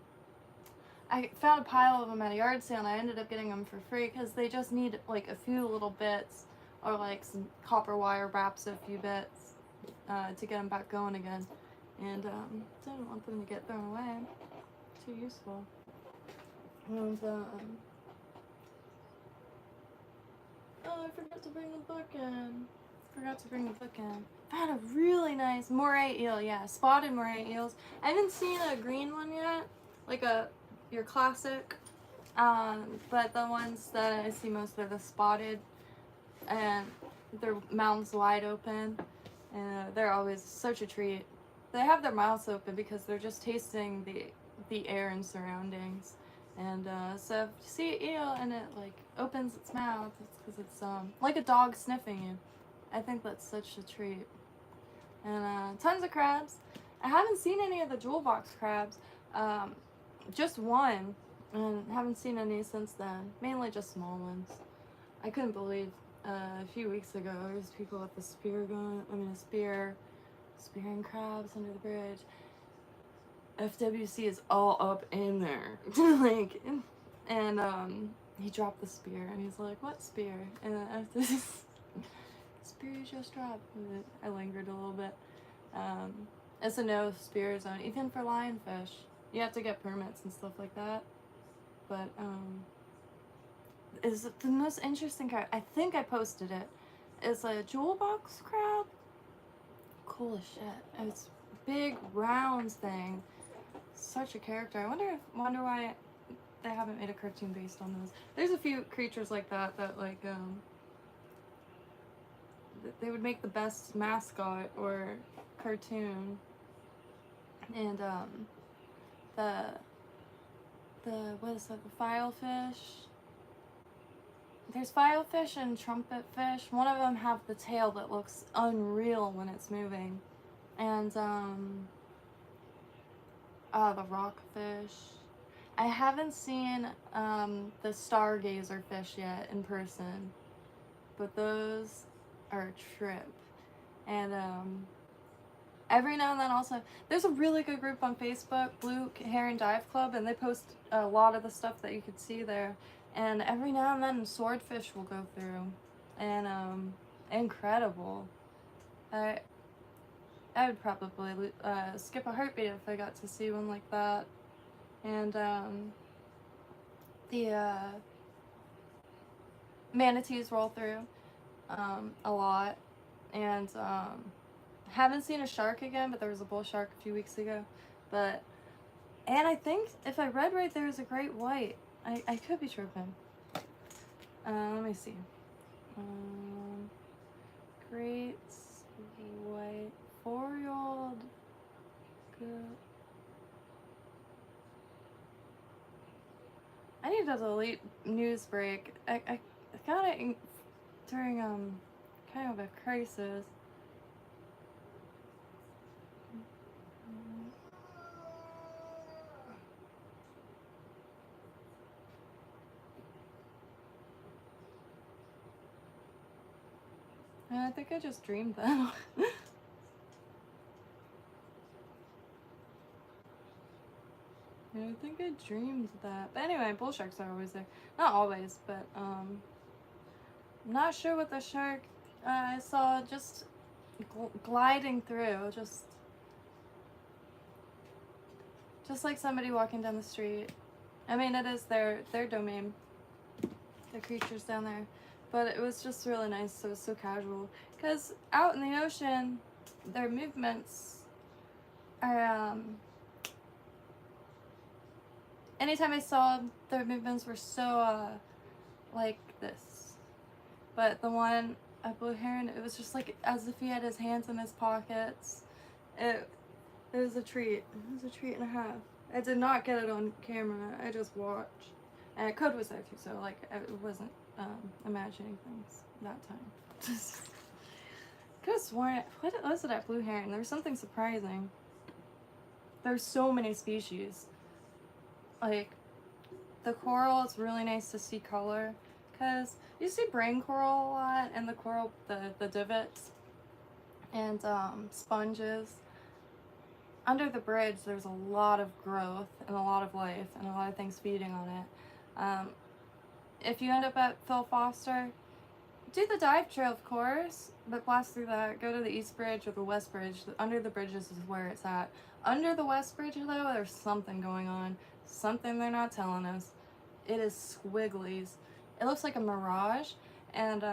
I found a pile of them at a yard sale, and I ended up getting them for free because they just need like a few little bits, or like some copper wire wraps a few bits to get them back going again. And so I don't want them to get thrown away. Too useful. And oh, I forgot to bring the book in. Found a really nice moray eel, yeah, spotted moray eels. I haven't seen a green one yet, like your classic, but the ones that I see most are the spotted, and their mouths wide open, and they're always such a treat. They have their mouths open because they're just tasting the air and surroundings. And so if you see an eel and it like opens its mouth, it's because it's like a dog sniffing you. I think that's such a treat. And tons of crabs. I haven't seen any of the jewel box crabs. Just one, and haven't seen any since then. Mainly just small ones. I couldn't believe a few weeks ago there's people with the spearing crabs under the bridge. FWC is all up in there. Like, and he dropped the spear, and he's like, "What spear?" And after this, spear you just dropped. And I lingered a little bit. It's a no spear zone, even for lionfish. You have to get permits and stuff like that. But is the most interesting crab? I think I posted it. It's a jewel box crab. Cool as shit. It's a big round thing. Such a character. I wonder why they haven't made a cartoon based on those. There's a few creatures like that like they would make the best mascot or cartoon. And the what is that? The filefish. There's filefish and trumpetfish. One of them have the tail that looks unreal when it's moving, and the rockfish. I haven't seen the stargazer fish yet in person, but those are a trip. And every now and then also, there's a really good group on Facebook, Blue Heron Dive Club, and they post a lot of the stuff that you could see there. And every now and then swordfish will go through, and incredible. I would probably skip a heartbeat if I got to see one like that. And the manatees roll through a lot. And haven't seen a shark again, but there was a bull shark a few weeks ago. And I think if I read right, there was a great white. I could be tripping. Let me see. Great white 4-year-old. Good. I need to delete news break. I got it during kind of a crisis. I think I just dreamed that. I think I dreamed that. But anyway, bull sharks are always there. Not always, but I'm not sure what the shark I saw just gliding through, just like somebody walking down the street. I mean, it is their domain, the creatures down there. But it was just really nice. It was so casual. Because out in the ocean, their movements are, anytime I saw their movements were so, like this. But the one, a blue heron, it was just like as if he had his hands in his pockets. It was a treat. It was a treat and a half. I did not get it on camera. I just watched. And Code was there too, so like I wasn't imagining things that time. Could have sworn, what was it at Blue Heron? There was something surprising. There's so many species. Like, the coral, it's really nice to see color. Because you see brain coral a lot, and the coral, the divots, and sponges. Under the bridge, there's a lot of growth, and a lot of life, and a lot of things feeding on it. If you end up at Phil Foster, do the dive trail, of course, but blast through that. Go to the East Bridge or the West Bridge. Under the bridges is where it's at. Under the West Bridge, though, there's something going on. Something they're not telling us. It is squigglies. It looks like a mirage, and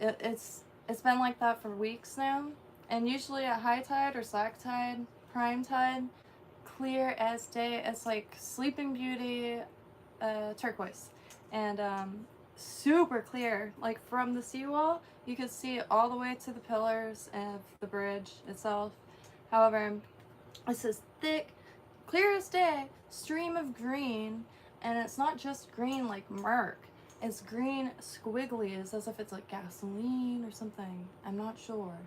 it's been like that for weeks now. And usually at high tide or slack tide, prime tide, clear as day. It's like Sleeping Beauty turquoise. And super clear. Like from the seawall, you could see all the way to the pillars of the bridge itself. However, it's this thick, clear as day stream of green, and it's not just green like murk. It's green squigglies, as if it's like gasoline or something. I'm not sure.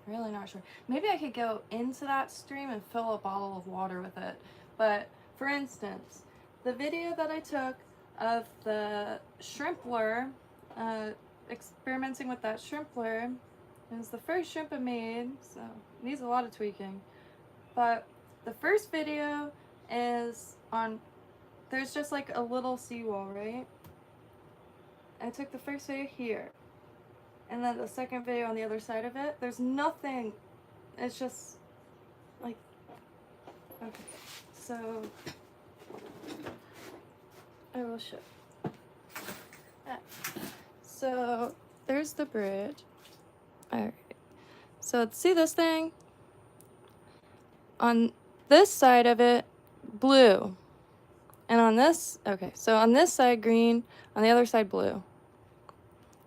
Really not sure. Maybe I could go into that stream and fill a bottle of water with it. But for instance, the video that I took of the shrimp lure, experimenting with that shrimp lure, is the first shrimp I made, so it needs a lot of tweaking. But the first video is on, there's just like a little seawall, right? I took the first video here, and then the second video on the other side of it. There's nothing, it's just like, okay, so I will show. So there's the bridge. Alright, so see this thing? On this side of it, blue. And on this, okay, so on this side, green, on the other side, blue.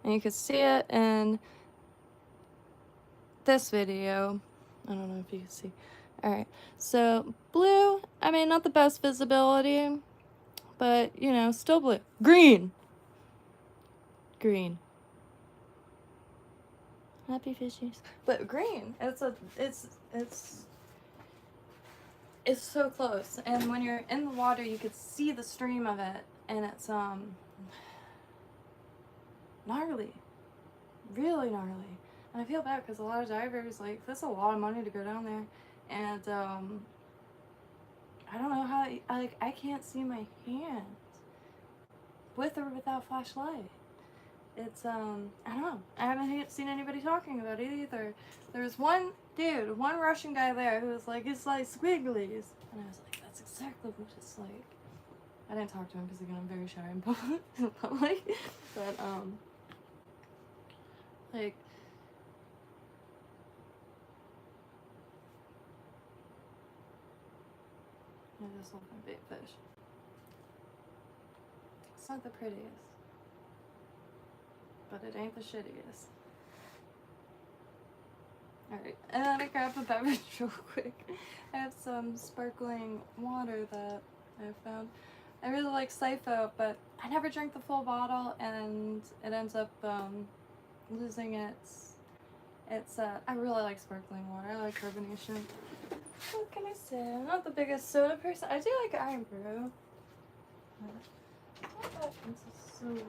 And you can see it in this video. I don't know if you can see. Alright, so blue, I mean, not the best visibility, but, you know, still blue. Green! Green. Happy fishies. But green, it's so close, and when you're in the water, you could see the stream of it, and it's gnarly, really gnarly. And I feel bad because a lot of divers, like, that's a lot of money to go down there, and I don't know how, I can't see my hand with or without flashlight. It's I don't know. I haven't seen anybody talking about it either. There was one dude, one Russian guy there who was like, it's like squigglies. And I was like, that's exactly what it's like. I didn't talk to him because, again, I'm very shy in public. But, like, I just love my bait fish. It's not the prettiest, but it ain't the shittiest. Alright, and then I grabbed a beverage real quick. I have some sparkling water that I found. I really like Sipho, but I never drink the full bottle, and it ends up losing its I really like sparkling water. I like carbonation. What can I say? I'm not the biggest soda person. I do like Iron Brew. Not that into soda.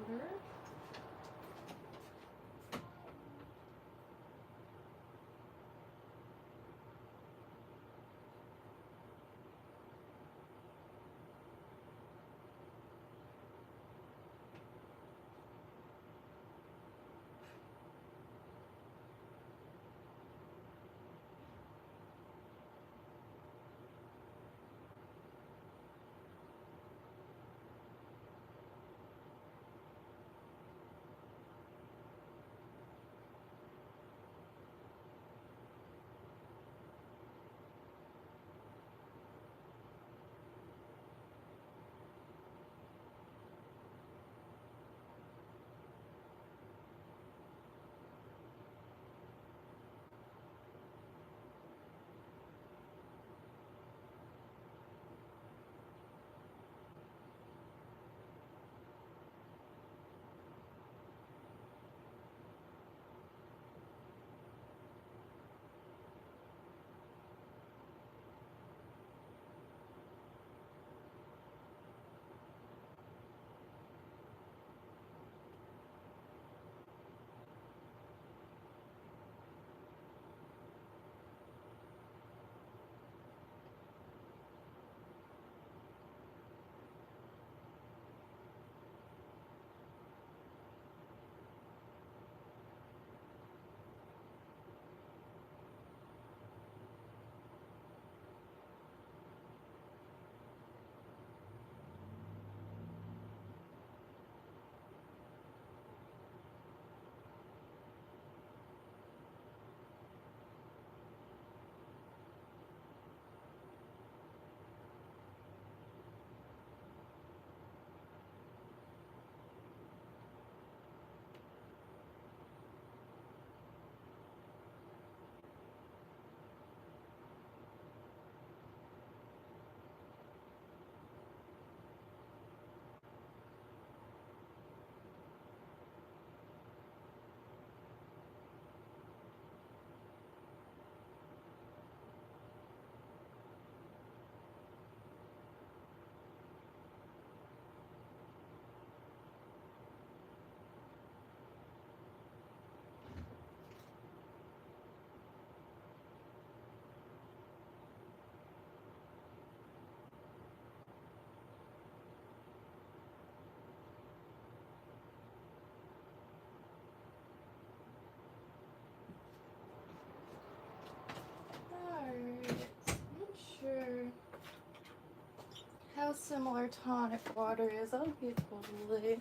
how similar tonic water is. I'll be totally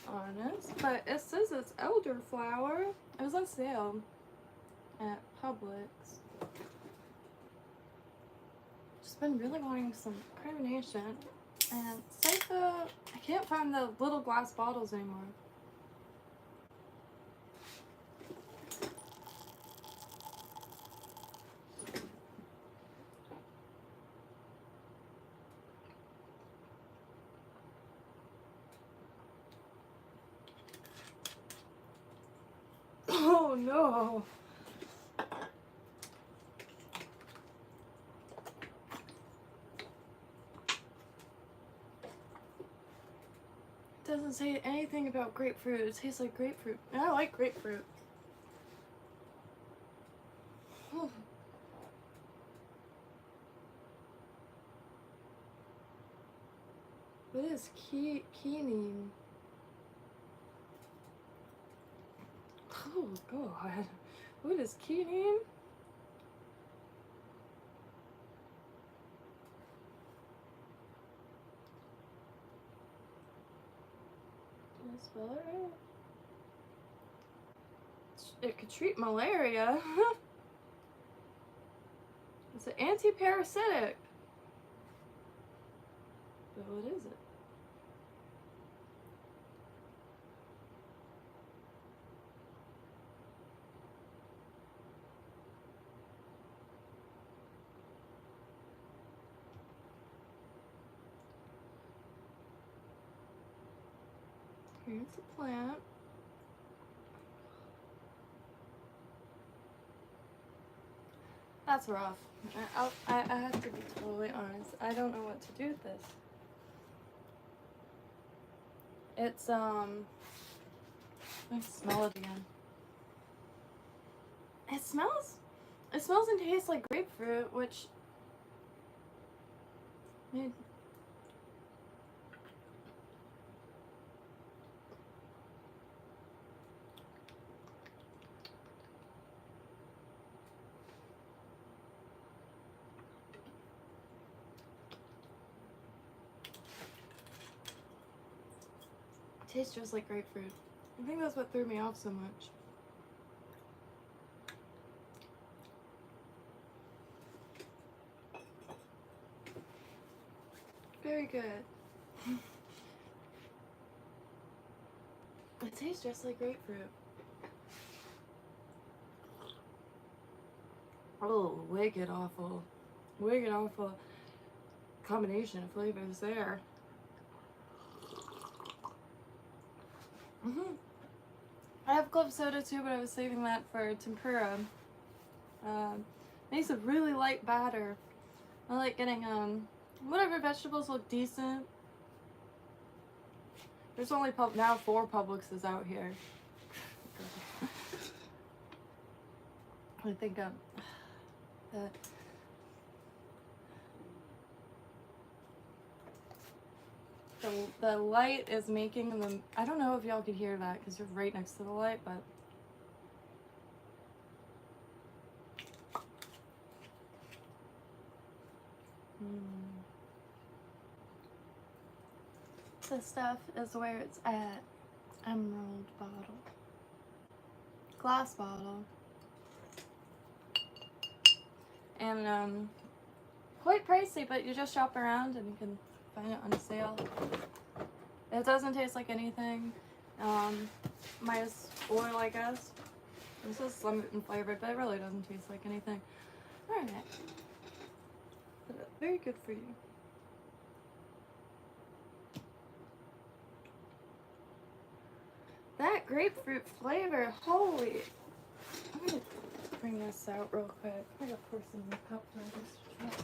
honest. But it says it's elderflower. It was on sale at Publix. Just been really wanting some carbonation. And Safa, I can't find the little glass bottles anymore. Oh no! It doesn't say anything about grapefruit. It tastes like grapefruit. And I like grapefruit. Oh. What is quinine? Oh god. What is quinine? Did I spell it right? It could treat malaria. It's an anti-parasitic. But what is it? Here's the plant. That's rough. I have to be totally honest. I don't know what to do with this. It's, let me smell it again. It smells and tastes like grapefruit, which, tastes just like grapefruit. I think that's what threw me off so much. Very good. It tastes just like grapefruit. Oh, wicked awful. Wicked awful combination of flavors there. I have club soda too, but I was saving that for tempura. Makes a really light batter. I like getting whatever vegetables look decent. There's only now 4 Publixes out here. I think the light is making them. I don't know if y'all could hear that because you're right next to the light, but this stuff is where it's at. Emerald bottle, glass bottle, and quite pricey, but you just shop around and you can find it on a sale. It doesn't taste like anything, minus oil, I guess. This is lemon flavored, but it really doesn't taste like anything. Alright. Very good for you. That grapefruit flavor, holy. I'm gonna bring this out real quick. I gotta pour some in the cup for this.